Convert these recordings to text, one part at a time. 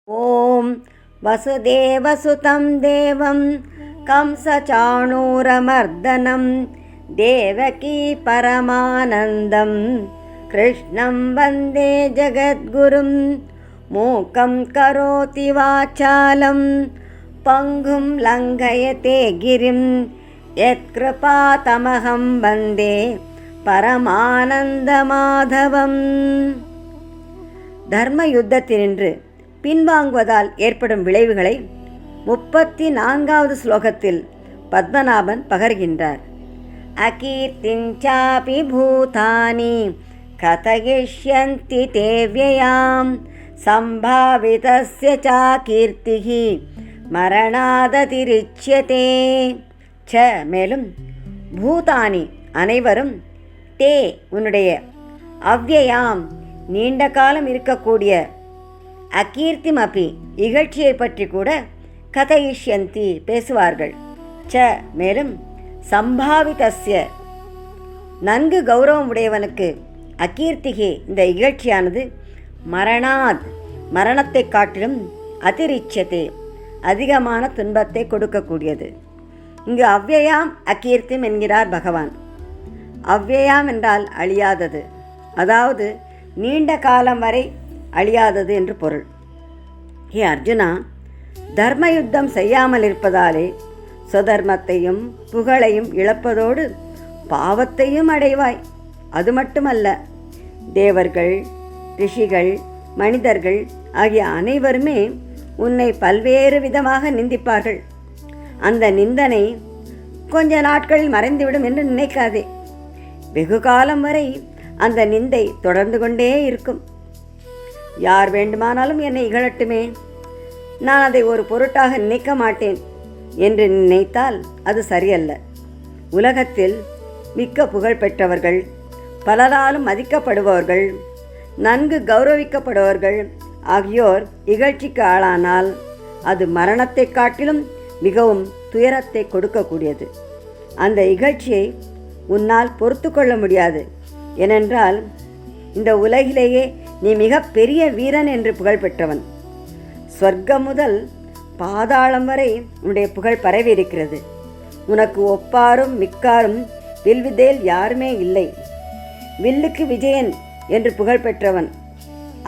ॐ वसुदेवसुतं देवं कंसचाणूरमर्दनं देवकी परमानन्दं कृष्णं वन्दे जगद्गुरुं मूकं करोति वाचालं पङ्गुं लङ्घयते गिरिं यत्कृपातमहं वन्दे பரமானந்தமாதவம். தர்ம யுத்தத்தினின்று பின்வாங்குவதால் ஏற்படும் விளைவுகளை 34வது ஸ்லோகத்தில் பத்மநாபன் பகர்கின்றார். அகீர்த்திஞ்சாபி பூதானி கதயிஷ்யந்தி தேவ்யயாம் சம்பாவிதஸ்ய சாகீர்த்திஹி மரணாததிரிச்யதே. மேலும் பூதானி அனைவரும் தே உன்னுடைய அவ்யயாம் நீண்ட காலம் இருக்கக்கூடிய அகீர்த்திமபி இகழ்ச்சியை பற்றி கூட கதயிஷ்யந்தி பேசுவார்கள். மேலும் சம்பாவிதஸ்ய நன்கு கௌரவம் உடையவனுக்கு அகீர்த்திகே இந்த இகழ்ச்சியானது மரணாத் மரணத்தை காட்டிலும் அதிரிச்சதே அதிகமான துன்பத்தை கொடுக்கக்கூடியது. இங்கு அவ்யயாம் அகீர்த்திம் என்கிறார் பகவான். அவ்யயாம் என்றால் அழியாதது, அதாவது நீண்ட காலம் வரை அழியாதது என்று பொருள். ஹே அர்ஜுனா, தர்ம யுத்தம் செய்யாமல் இருப்பதாலே சுதர்மத்தையும் புகழையும் இழப்பதோடு பாவத்தையும் அடைவாய். அது மட்டுமல்ல, தேவர்கள், ரிஷிகள், மனிதர்கள் ஆகிய அனைவருமே உன்னை பல்வேறு விதமாக நிந்திப்பார்கள். அந்த நிந்தனை கொஞ்ச நாட்களில் மறைந்துவிடும் என்று நினைக்காதே. வெகு காலம் வரை அந்த நிந்தை தொடர்ந்து கொண்டே இருக்கும். யார் வேண்டுமானாலும் என்னை இகழட்டுமே, நான் அதை ஒரு பொருட்டாக நினைக்க மாட்டேன் என்று நினைத்தால் அது சரியல்ல. உலகத்தில் மிக்க புகழ் பெற்றவர்கள், பலராலும் மதிக்கப்படுபவர்கள், நன்கு கௌரவிக்கப்படுபவர்கள் ஆகியோர் இகழ்ச்சிக்கு ஆளானால் அது மரணத்தை காட்டிலும் மிகவும் துயரத்தை கொடுக்கக்கூடியது. அந்த இகழ்ச்சியை உன்னால் பொறுத்து கொள்ள முடியாது. ஏனென்றால் இந்த உலகிலேயே நீ மிக பெரிய வீரன் என்று புகழ் பெற்றவன். சொர்க்கம் முதல் பாதாளம் வரை உன்னுடைய புகழ் பரவி இருக்கிறது. உனக்கு ஒப்பாரும் மிக்காரும் வில்வித்தையில் யாருமே இல்லை. வில்லுக்கு விஜயன் என்று புகழ் பெற்றவன்.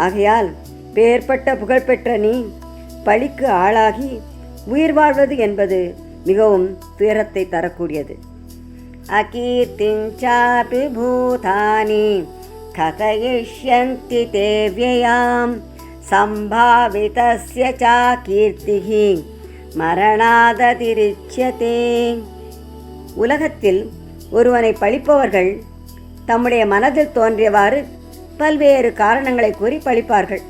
ஆகையால் பேர்பட்ட புகழ்பெற்ற நீ பழிக்கு ஆளாகி உயிர் வாழ்வது என்பது மிகவும் துயரத்தை தரக்கூடியது. அகீர்த்திஞ்சாபி பூதானி கதயிஷ்யந்தி தேவ்யயாம் சம்பாவிதஸ்ய சாகீர்த்திஹி மரணாததிரிச்யதே. உலகத்தில் ஒருவனை பழிப்பவர்கள் தம்முடைய மனதில் தோன்றியவாறு பல்வேறு காரணங்களை கூறி பழிப்பார்கள்.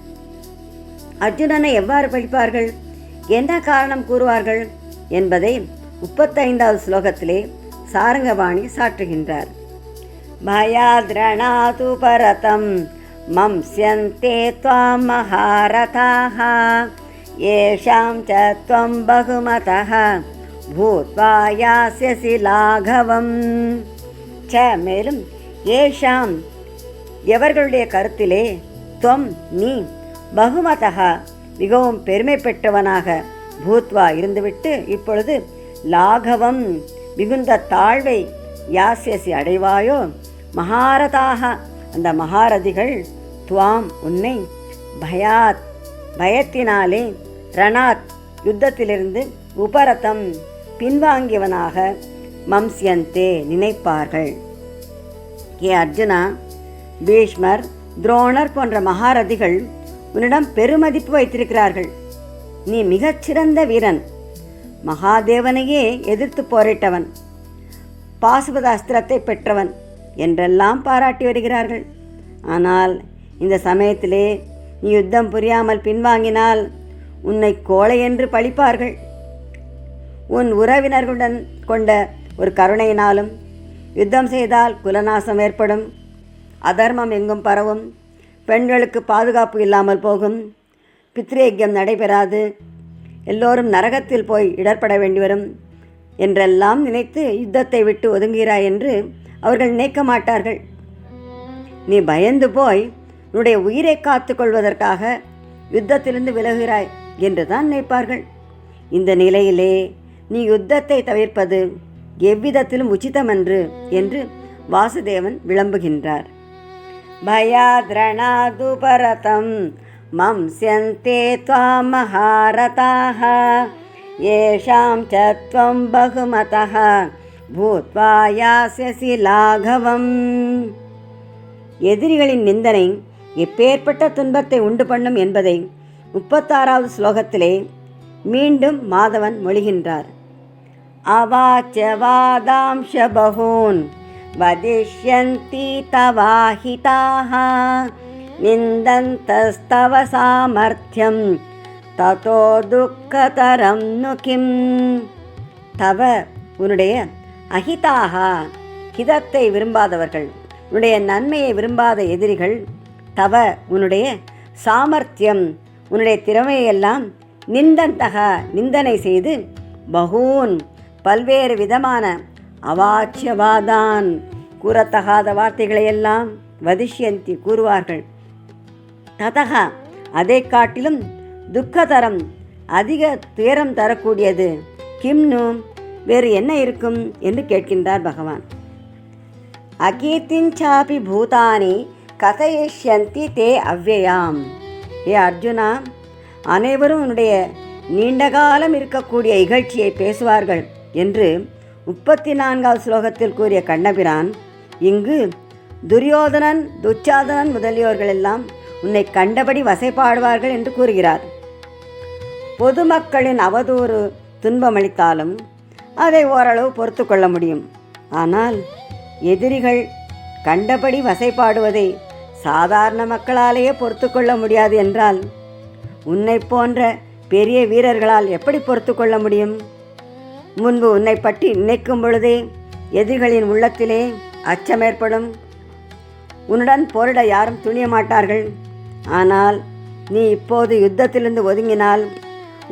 அர்ஜுனனை எவ்வாறு பழிப்பார்கள், என்ன காரணம் கூறுவார்கள் என்பதை 35வது ஸ்லோகத்திலே சாரங்கபாணி சாற்றுகின்றார். பயாத்ரணாது பரதம் மம்ஸ்யந்தே த்வாம் மஹாரதாஹ ஏஷாம் ச த்வம் பகுமதஹ பூத்வா யாஸ்யசி லாகவம். மேலும் ஏஷாம் எவர்களுடைய கருத்திலே துவம் நீ பகுமதஹ மிகவும் பெருமை பெற்றவனாக பூத்வா இருந்துவிட்டு இப்பொழுது லாகவம் மிகுந்த தாழ்வை யாஸ்யசி அடைவாயோ மகாரதாக அந்த மகாரதிகள் துவாம் உன்னை பயாத் பயத்தினாலே ரணாத் யுத்தத்திலிருந்து உபரதம் பின்வாங்கியவனாக மம்ஸ்யந்தே நினைப்பார்கள். ஏ அர்ஜுனா, பீஷ்மர், துரோணர் போன்ற மகாரதிகள் உன்னிடம் பெருமதிப்பு வைத்திருக்கிறார்கள். நீ மிகச்சிறந்த வீரன், மகாதேவனையே எதிர்த்து போரிட்டவன், பாசுபத அஸ்திரத்தை பெற்றவன் என்றெல்லாம் பாராட்டி வருகிறார்கள். ஆனால் இந்த சமயத்திலே நீ யுத்தம் புரியாமல் பின்வாங்கினால் உன்னை கோழை என்று பழிப்பார்கள். உன் உறவினர்களுடன் கொண்ட ஒரு கருணையினாலும் யுத்தம் செய்தால் குலநாசம் ஏற்படும், அதர்மம் எங்கும் பரவும், பெண்களுக்கு பாதுகாப்பு இல்லாமல் போகும், பித்ரேக்கியம் நடைபெறாது, எல்லோரும் நரகத்தில் போய் இடர்பட வேண்டி வரும் என்றெல்லாம் நினைத்து யுத்தத்தை விட்டு ஒதுங்குகிறாய் என்று அவர்கள் நினைக்க மாட்டார்கள். நீ பயந்து போய் உன்னுடைய உயிரை காத்து கொள்வதற்காக யுத்தத்திலிருந்து விலகுகிறாய் என்று தான் நினைப்பார்கள். இந்த நிலையிலே நீ யுத்தத்தை தவிர்ப்பது எவ்விதத்திலும் உச்சிதமன்று என்று வாசுதேவன் விளம்புகின்றார். பயாத்ரணாதுபரதம் மம்ஸ்யந்தே த்வாம் மஹாரதாஹ ஏஷாம் ச த்வம் பகுமதஹ பூத்வா யாஸ்யசி லாகவம். எதிரிகளின் நிந்தனை எப்பேற்பட்ட துன்பத்தை உண்டு பண்ணும் என்பதை 36வது ஸ்லோகத்திலே மீண்டும் மாதவன் மொழிகின்றார். அவாச்ச வாதாம்ஷ பகூன் வதிஷ்யந்தி தவாஹிதாஹ நிந்தந்தஸ்தவ சாமர்த்தியம் ததோ துக்கதரம் நுகிம். தவ உன்னுடைய அஹிதாக ஹிதத்தை விரும்பாதவர்கள், உன்னுடைய நன்மையை விரும்பாத எதிரிகள், தவ உன்னுடைய சாமர்த்தியம் உன்னுடைய திறமையெல்லாம் நிந்தந்தக நிந்தனை செய்து பகூன் பல்வேறு விதமான அவாச்சியவாதான் கூறத்தகாத வார்த்தைகளையெல்லாம் வதிஷ்யந்தி கூறுவார்கள். ததக அதை காட்டிலும் துக்கதரம் அதிக துயரம் தரக்கூடியது கிம்னு வேறு என்ன இருக்கும் என்று கேட்கின்றார் பகவான். அகீர்த்திஞ்சாபி பூதானி கதயிஷ்யந்தி தே அவ்யயாம். ஏ அர்ஜுனா, அனைவரும் உன்னுடைய நீண்டகாலம் இருக்கக்கூடிய இகழ்ச்சியை பேசுவார்கள் என்று 34வது ஸ்லோகத்தில் கூறிய கண்ணபிரான் இங்கு துரியோதனன் துச்சாதனன் முதலியோர்களெல்லாம் உன்னை கண்டபடி வசைப்பாடுவார்கள் என்று கூறுகிறார். பொதுமக்களின் அவதூறு துன்பமளித்தாலும் அதை ஓரளவு பொறுத்து கொள்ள முடியும். ஆனால் எதிரிகள் கண்டபடி வசைப்பாடுவதை சாதாரண மக்களாலேயே பொறுத்து கொள்ள முடியாது என்றால் உன்னை போன்ற பெரிய வீரர்களால் எப்படி பொறுத்து கொள்ள முடியும்? முன்பு உன்னை பற்றி நினைக்கும் பொழுதே எதிரிகளின் உள்ளத்திலே அச்சம் ஏற்படும். உன்னுடன் போரிட யாரும் துணிய மாட்டார்கள். ஆனால் நீ இப்போது யுத்தத்திலிருந்து ஒதுங்கினால்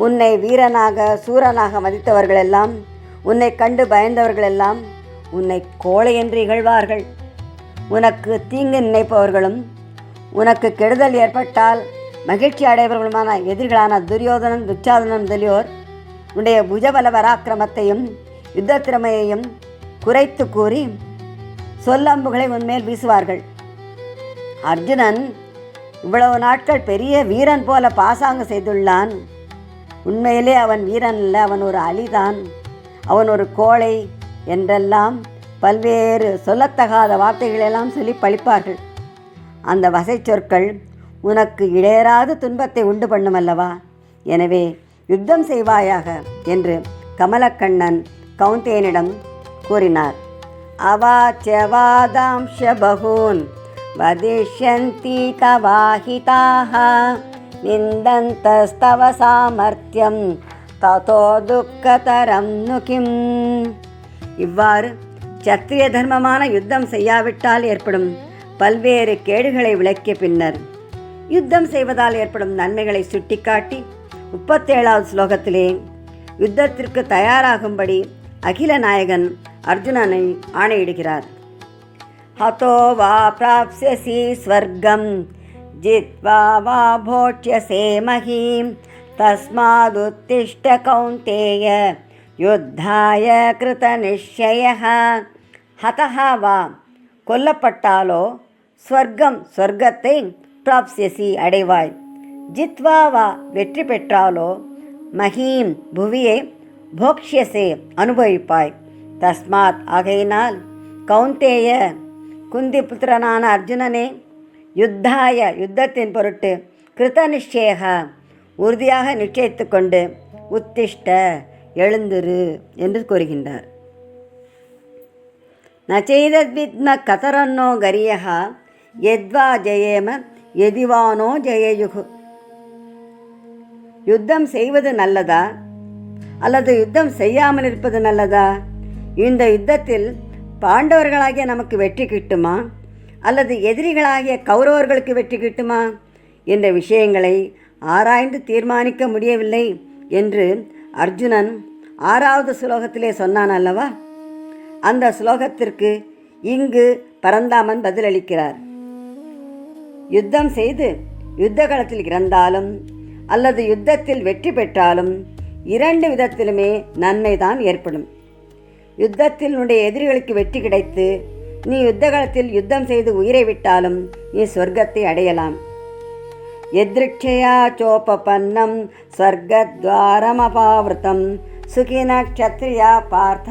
உன்னை வீரனாக சூரனாக மதித்தவர்களெல்லாம், உன்னை கண்டு பயந்தவர்களெல்லாம் உன்னை கோழை என்று இகழ்வார்கள். உனக்கு தீங்கு நினைப்பவர்களும் உனக்கு கெடுதல் ஏற்பட்டால் மகிழ்ச்சி அடைபவர்களுமான எதிரிகளான துரியோதனன் துச்சாதனன் முதலியோர் உன்னுடைய புஜபல பராக்கிரமத்தையும் யுத்த திறமையையும் குறைத்து கூறி சொல்லம்புகளை உன்மேல் வீசுவார்கள். அர்ஜுனன் இவ்வளவு நாட்கள் பெரிய வீரன் போல பாசாங்கு செய்துள்ளான். உண்மையிலே அவன் வீரன் அல்ல, அவன் ஒரு அலிதான், அவன் ஒரு கோழை என்றெல்லாம் பல்வேறு சொல்லத்தகாத வார்த்தைகளெல்லாம் சொல்லி பழிப்பார்கள். அந்த வசை சொற்கள் உனக்கு இடையராது துன்பத்தை உண்டு பண்ணும் அல்லவா? எனவே யுத்தம் செய்வாயாக என்று கமலக்கண்ணன் கௌந்தேயனிடம் கூறினார். அவாச்சவாதாம்ஷ பகூன் வதிஷ்யந்தி தவாஹிதாஹ நிந்தந்தஸ்தவ சாமர்த்தியம் ததோ துக்கதரம் நுகிம். இவ்வாறு சத்திரிய தர்மமான யுத்தம் செய்யாவிட்டால் ஏற்படும் பல்வேறு கேடுகளை விளக்கிய பின்னர் யுத்தம் செய்வதால் ஏற்படும் நன்மைகளை சுட்டிக்காட்டி 37வது ஸ்லோகத்திலே யுத்தத்திற்கு தயாராகும்படி அகில நாயகன் அர்ஜுனனை ஆணையிடுகிறார். ஹதோ வா பிராப்ஸ்யசி ஸ்வர்கம் ஜித்வா வா போட்யசே மஹீம் தஸ்மாதுத்திஷ்ட கௌந்தேய யுத்தாய கிருத நிச்சயः. ஹதஹ வா கொல்லப்பட்டாலோ ஸ்வர்க்கம் சொர்க்கத்தை பிராப்ஸ்யசி அடைவாய், ஜித்வா வா வெற்றி பெற்றாலோ மஹீம் புவியை போக்ஷ்யசே அனுபவிப்பாய். தஸ்மாத் ஆகையினால் கௌந்தேய குந்தி புத்திரனான அர்ஜுனனே, யுத்தாய யுத்தத்தின் பொருட்டு கிருத நிச்சயக உறுதியாக நிச்சயித்து கொண்டு உத்திஷ்ட எழுந்திரு என்று கூறுகின்றார். நச்சைதத்வித்ம கதரன்னோ கரியக யத்வா ஜெயேம எதிவானோ ஜெயயுகு. யுத்தம் செய்வது நல்லதா அல்லது யுத்தம் செய்யாமல் இருப்பது நல்லதா? இந்த யுத்தத்தில் பாண்டவர்களாகிய நமக்கு வெற்றி கிட்டுமா அல்லது எதிரிகளாகிய கௌரவர்களுக்கு வெற்றி கிட்டுமா என்ற விஷயங்களை ஆராய்ந்து தீர்மானிக்க முடியவில்லை என்று அர்ஜுனன் 6வது ஸ்லோகத்திலே சொன்னான் அல்லவா? அந்த ஸ்லோகத்திற்கு இங்கு பரந்தாமன் பதிலளிக்கிறார். யுத்தம் செய்து யுத்த களத்தில் இறந்தாலும் அல்லது யுத்தத்தில் வெற்றி பெற்றாலும் 2 விதத்திலுமே நன்மைதான் ஏற்படும். யுத்தத்தில் உன்னுடைய எதிரிகளுக்கு வெற்றி கிடைத்து நீ யுத்த காலத்தில் யுத்தம் செய்து உயிரை விட்டாலும் நீ சொர்க்கத்தை அடையலாம். எத்ருக்ஷயா சோபபன்னம் ஸ்வர்கத்வாரமபாவிருத்தம் சுகின க்ஷத்ரியா பார்த்த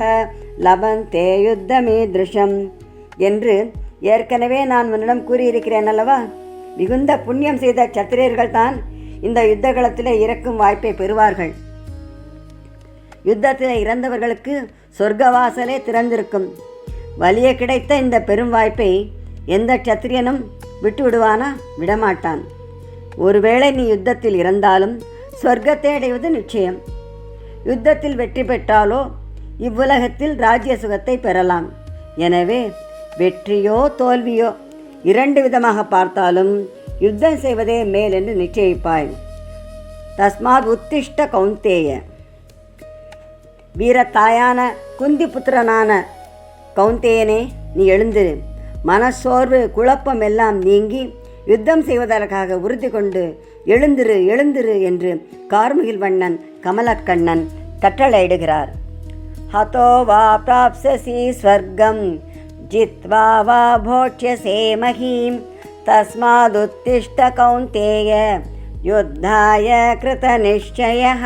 லபந்தே யுத்தமீத்ருஷம் என்று ஏற்கனவே நான் உன்னிடம் கூறியிருக்கிறேன் அல்லவா? மிகுந்த புண்ணியம் செய்த சத்திரியர்கள் தான் இந்த யுத்த காலத்தில் இறக்கும் வாய்ப்பை பெறுவார்கள். யுத்தத்தில் இறந்தவர்களுக்கு சொர்க்கவாசலே திறந்திருக்கும். வலிய கிடைத்த இந்த பெரும் வாய்ப்பை எந்த சத்திரியனும் விட்டு விடுவானா? விடமாட்டான். ஒருவேளை நீ யுத்தத்தில் இறந்தாலும் சொர்க்கத்தை அடைவது நிச்சயம். யுத்தத்தில் வெற்றி பெற்றாலோ இவ்வுலகத்தில் ராஜ்ய சுகத்தை பெறலாம். எனவே வெற்றியோ தோல்வியோ 2 விதமாக பார்த்தாலும் யுத்தம் செய்வதே மேல் என்று நிச்சயிப்பாய். தஸ்மாத் உத்திஷ்ட கௌந்தேய. வீரத்தாயான குந்தி புத்திரனான கௌந்தேயனே, நீ எழுந்திரு. மனசோர்வு குழப்பம் எல்லாம் நீங்கி யுத்தம் செய்வதற்காக உறுதி கொண்டு எழுந்திரு எழுந்திரு என்று கார்முகில் வண்ணன் கமலக்கண்ணன் கட்டளையிடுகிறார். ஹதோ வா பிராப்ஸ்யசி ஸ்வர்க்கம் ஜித்வா வா போட்யசே மஹீம் தஸ்மாதுத்திஷ்ட கௌந்தேய யுத்தாய கிருத நிச்சயः.